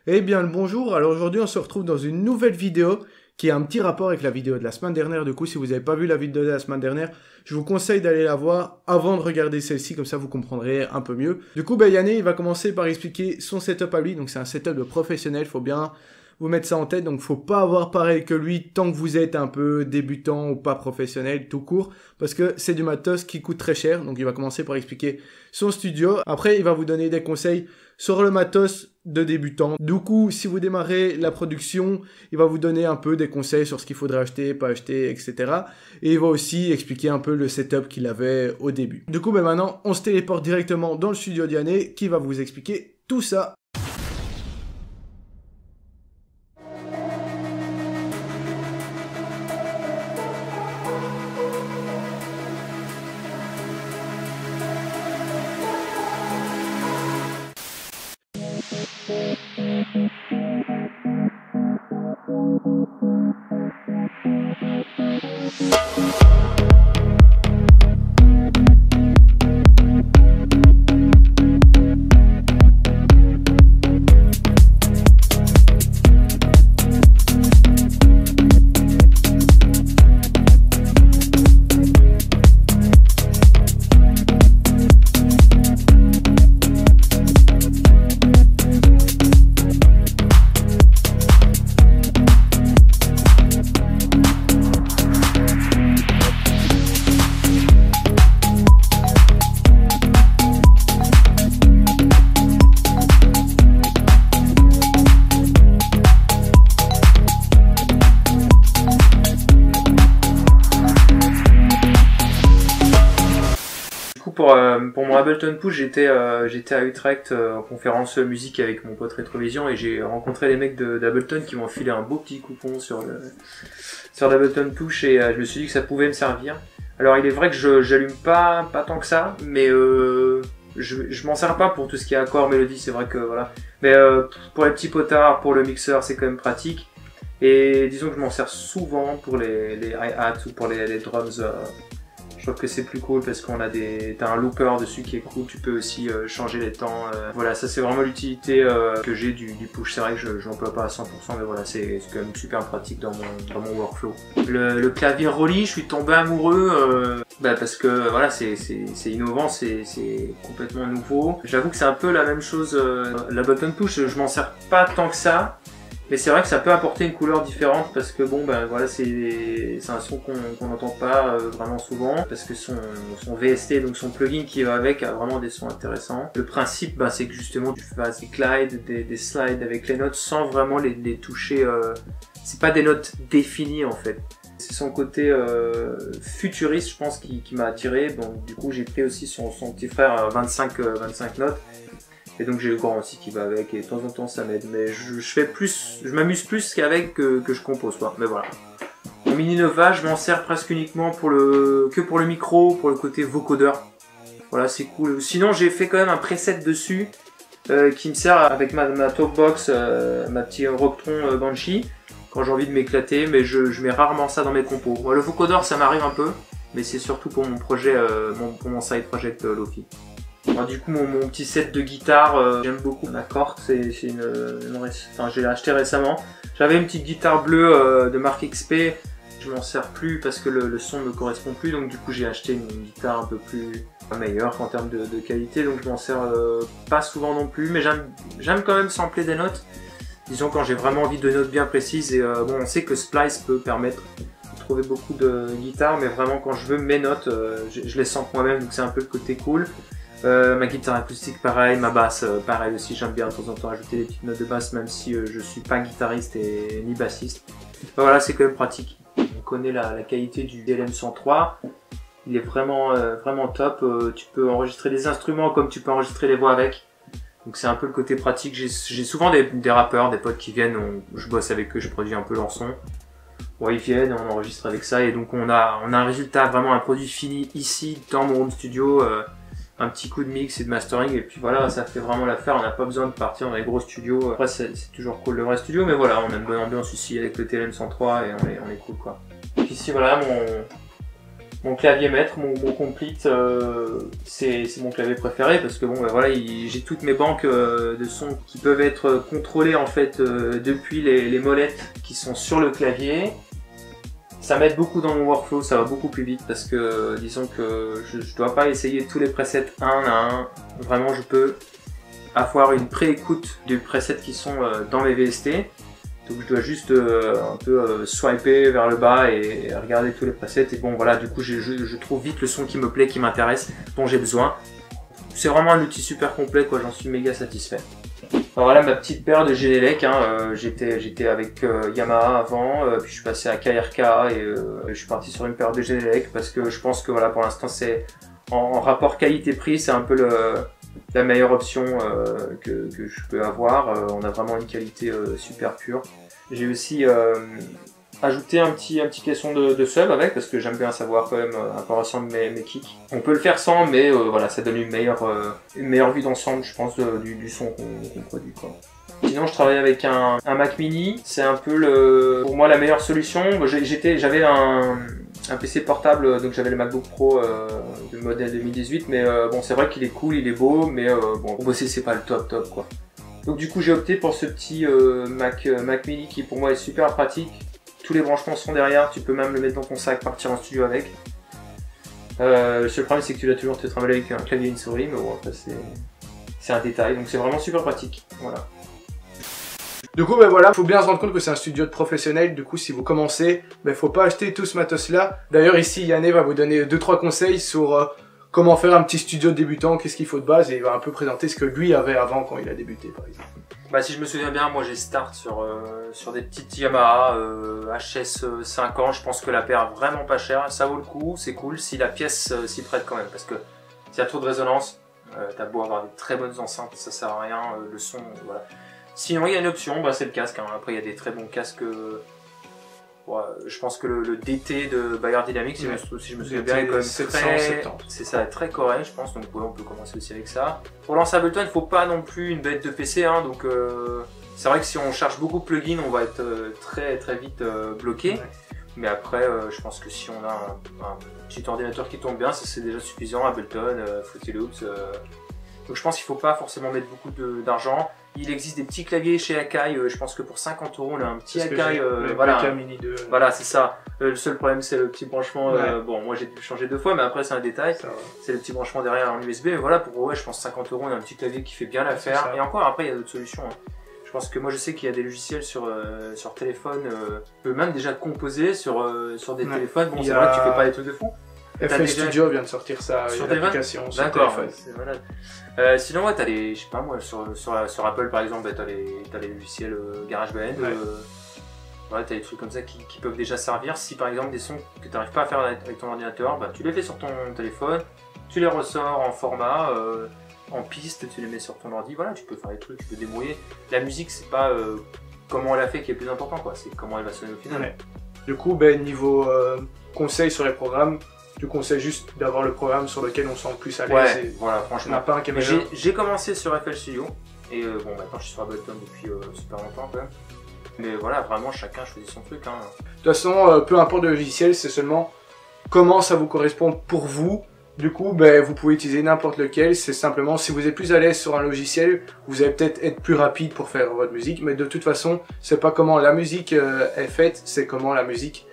Eh bien le bonjour, alors aujourd'hui on se retrouve dans une nouvelle vidéo qui a un petit rapport avec la vidéo de la semaine dernière. Du coup, si vous n'avez pas vu la vidéo de la semaine dernière, je vous conseille d'aller la voir avant de regarder celle-ci, comme ça vous comprendrez un peu mieux. Du coup, Yanné, il va commencer par expliquer son setup à lui, donc c'est un setup de professionnel, faut bien vous mettre ça en tête, donc faut pas avoir pareil que lui tant que vous êtes un peu débutant ou pas professionnel, tout court, parce que c'est du matos qui coûte très cher, donc il va commencer par expliquer son studio. Après, il va vous donner des conseils sur le matos de débutant. Du coup, si vous démarrez la production, il va vous donner un peu des conseils sur ce qu'il faudrait acheter, pas acheter, etc. Et il va aussi expliquer un peu le setup qu'il avait au début. Du coup, maintenant, on se téléporte directement dans le studio d'Yanné qui va vous expliquer tout ça. Pour mon Ableton Push, j'étais à Utrecht en conférence musique avec mon pote Rétrovision et j'ai rencontré les mecs d'Ableton qui m'ont filé un beau petit coupon sur l'Ableton Push et je me suis dit que ça pouvait me servir. Alors il est vrai que j'allume pas tant que ça, mais je m'en sers pas pour tout ce qui est accord, mélodie, c'est vrai que voilà. Mais pour les petits potards, pour le mixeur, c'est quand même pratique. Et disons que je m'en sers souvent pour les hi-hats ou pour les drums. Je trouve que c'est plus cool parce qu'on a t'as un looper dessus qui est cool, tu peux aussi changer les temps. Voilà, ça c'est vraiment l'utilité que j'ai du push. C'est vrai que je l'emploie pas à 100%, mais voilà, c'est quand même super pratique dans mon workflow. Le clavier Rolly, je suis tombé amoureux parce que voilà, c'est innovant, c'est complètement nouveau. J'avoue que c'est un peu la même chose. La button push, je m'en sers pas tant que ça. Mais c'est vrai que ça peut apporter une couleur différente parce que bon ben voilà, c'est un son qu'on n'entend pas vraiment souvent parce que son VST, donc son plugin qui va avec, a vraiment des sons intéressants. Le principe c'est que justement tu fais des glides, des slides avec les notes sans vraiment les toucher, c'est pas des notes définies en fait. C'est son côté futuriste, je pense, qui m'a attiré. Bon, du coup j'ai pris aussi son petit frère 25 notes. Et donc j'ai le grand aussi qui va avec et de temps en temps ça m'aide, mais je m'amuse plus qu'avec que je compose quoi. Mais voilà. Mon Mini Nova, je m'en sers presque uniquement pour le micro, pour le côté vocodeur. Voilà, c'est cool. Sinon j'ai fait quand même un preset dessus qui me sert avec ma talkbox, ma petite Rocktron Banshee quand j'ai envie de m'éclater, mais je mets rarement ça dans mes compos. Bon, le vocodeur ça m'arrive un peu, mais c'est surtout pour mon projet, pour mon side project Lo-Fi. Alors, du coup, mon petit set de guitare, j'aime beaucoup ma Korg, j'ai acheté récemment. J'avais une petite guitare bleue de marque XP, je m'en sers plus parce que le son ne me correspond plus, donc du coup j'ai acheté une guitare un peu plus meilleure en termes de qualité, donc je m'en sers pas souvent non plus, mais j'aime quand même sampler des notes. Disons quand j'ai vraiment envie de notes bien précises, et bon, on sait que Splice peut permettre de trouver beaucoup de guitares, mais vraiment quand je veux mes notes, je les sample moi-même, donc c'est un peu le côté cool. Ma guitare acoustique pareil, ma basse pareil aussi, j'aime bien de temps en temps ajouter des petites notes de basse même si je suis pas guitariste ni bassiste. Voilà, c'est quand même pratique. On connaît la qualité du DLM-103, il est vraiment top, tu peux enregistrer des instruments comme tu peux enregistrer les voix avec. Donc c'est un peu le côté pratique, j'ai souvent des rappeurs, des potes qui viennent, je bosse avec eux, je produis un peu leur son. Ouais, ils viennent, on enregistre avec ça et donc on a un résultat, vraiment un produit fini ici dans mon home studio. Un petit coup de mix et de mastering et puis voilà, ça fait vraiment l'affaire, on n'a pas besoin de partir dans les gros studios. Après c'est toujours cool le vrai studio, mais voilà, on a une bonne ambiance ici avec le TLM 103 et on est cool quoi. Donc ici voilà Mon clavier maître, mon Complete, c'est mon clavier préféré parce que bon, ben voilà, j'ai toutes mes banques de sons qui peuvent être contrôlées en fait depuis les molettes qui sont sur le clavier. Ça m'aide beaucoup dans mon workflow, ça va beaucoup plus vite parce que disons que je dois pas essayer tous les presets un à un. Vraiment, je peux avoir une pré-écoute des presets qui sont dans mes VST. Donc je dois juste un peu swiper vers le bas et regarder tous les presets. Et bon voilà, du coup je trouve vite le son qui me plaît, qui m'intéresse, dont j'ai besoin. C'est vraiment un outil super complet, quoi. J'en suis méga satisfait. Alors voilà ma petite paire de Genelec, hein. J'étais avec Yamaha avant, puis je suis passé à KRK et je suis parti sur une paire de Genelec parce que je pense que voilà, pour l'instant c'est en rapport qualité-prix, c'est un peu la meilleure option que je peux avoir. On a vraiment une qualité super pure. J'ai aussi ajouté un petit caisson de sub avec parce que j'aime bien savoir quand même à quoi ressemblent mes kicks. On peut le faire sans, mais voilà, ça donne une meilleure vue d'ensemble, je pense, du son qu'on produit, quoi. Sinon, je travaille avec un Mac Mini. C'est un peu pour moi la meilleure solution. J'avais un PC portable, donc j'avais le MacBook Pro de modèle 2018, mais bon, c'est vrai qu'il est cool, il est beau, mais bon, pour bosser, c'est pas le top, quoi. Donc du coup, j'ai opté pour ce petit Mac Mini qui pour moi est super pratique. Tous les branchements sont derrière, tu peux même le mettre dans ton sac, partir en studio avec. Le seul problème, c'est que tu dois toujours te trimballer avec un clavier et une souris, mais bon, après c'est un détail, donc c'est vraiment super pratique. Voilà. Du coup, ben voilà, faut bien se rendre compte que c'est un studio de professionnels. Du coup, si vous commencez, ben faut pas acheter tout ce matos-là. D'ailleurs, ici, Yanné va vous donner 2-3 conseils sur comment faire un petit studio de débutant, qu'est-ce qu'il faut de base, et il va un peu présenter ce que lui avait avant quand il a débuté, par exemple. Bah, si je me souviens bien, moi j'ai start sur des petites Yamaha HS 50. Je pense que la paire est vraiment pas chère, ça vaut le coup, c'est cool si la pièce s'y prête quand même, parce que s'il y a trop de résonance, t'as beau avoir des très bonnes enceintes, ça sert à rien, le son, voilà. Sinon il y a une option, bah, c'est le casque, hein. Après il y a des très bons casques, je pense que le DT de Bayer Dynamics, si je me souviens bien, est quand même 770. C'est ça, très correct, je pense, donc ouais, on peut commencer aussi avec ça. Pour lancer Ableton, il ne faut pas non plus une bête de PC, hein, donc c'est vrai que si on cherche beaucoup de plugins, on va être très vite bloqué. Ouais. Mais après, je pense que si on a un petit ordinateur qui tourne bien, c'est déjà suffisant. Ableton, Fruity Loops. Donc je pense qu'il ne faut pas forcément mettre beaucoup d'argent. Il existe des petits claviers chez Akai, je pense que pour 50 € on a un petit Akai, voilà, Akai Mini 2. Voilà, c'est ça. Le seul problème c'est le petit branchement, ouais. Bon moi j'ai dû le changer 2 fois, mais après c'est un détail. C'est le petit branchement derrière en USB, mais voilà, pour ouais, je pense 50 € on a un petit clavier qui fait bien l'affaire. Et encore après il y a d'autres solutions. Hein. Je pense que moi je sais qu'il y a des logiciels sur téléphone, tu peux même déjà composer sur des téléphones, bon c'est vrai que tu fais pas des trucs de fou. FL Studio vient de sortir ça, une application sur téléphone. C'est malade. Sinon, ouais, t'as les, je sais pas moi, sur Apple par exemple, t'as les logiciels GarageBand, ouais, t'as des trucs comme ça qui peuvent déjà servir. Si par exemple des sons que t'arrives pas à faire avec ton ordinateur, bah, tu les fais sur ton téléphone, tu les ressors en format, en piste, tu les mets sur ton ordi, voilà, tu peux faire des trucs, tu peux débrouiller. La musique, c'est pas comment on l'a fait qui est plus important, quoi, c'est comment elle va sonner au final. Ouais. Du coup, ben, niveau conseils sur les programmes, tu conseilles juste d'avoir le programme sur lequel on se sent le plus à l'aise. Ouais, voilà, franchement. Pas un j'ai commencé sur FL Studio et bon, maintenant je suis sur Ableton depuis super longtemps quand même. Mais voilà, vraiment chacun choisit son truc. Hein. De toute façon, peu importe le logiciel, c'est seulement comment ça vous correspond pour vous. Du coup, ben, vous pouvez utiliser n'importe lequel. C'est simplement si vous êtes plus à l'aise sur un logiciel, vous allez peut-être être plus rapide pour faire votre musique. Mais de toute façon, c'est pas comment la musique est faite, c'est comment la musique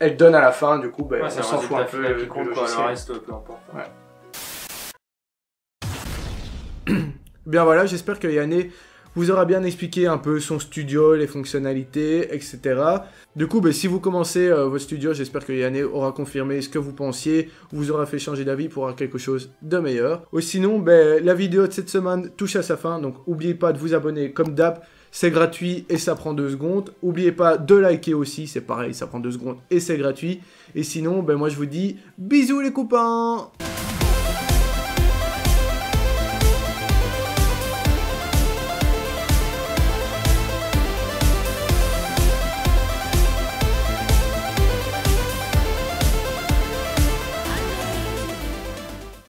elle donne à la fin, du coup, ben, ouais, on s'en fout un peu qui compte, le reste, peu importe. Ouais. Bien voilà, j'espère que Yanné vous aura bien expliqué un peu son studio, les fonctionnalités, etc. Du coup, ben, si vous commencez votre studio, j'espère que Yanné aura confirmé ce que vous pensiez, vous aura fait changer d'avis pour avoir quelque chose de meilleur. Ou sinon, ben, la vidéo de cette semaine touche à sa fin, donc n'oubliez pas de vous abonner comme d'hab. C'est gratuit et ça prend 2 secondes. N'oubliez pas de liker aussi, c'est pareil, ça prend 2 secondes et c'est gratuit. Et sinon, ben moi je vous dis bisous les copains!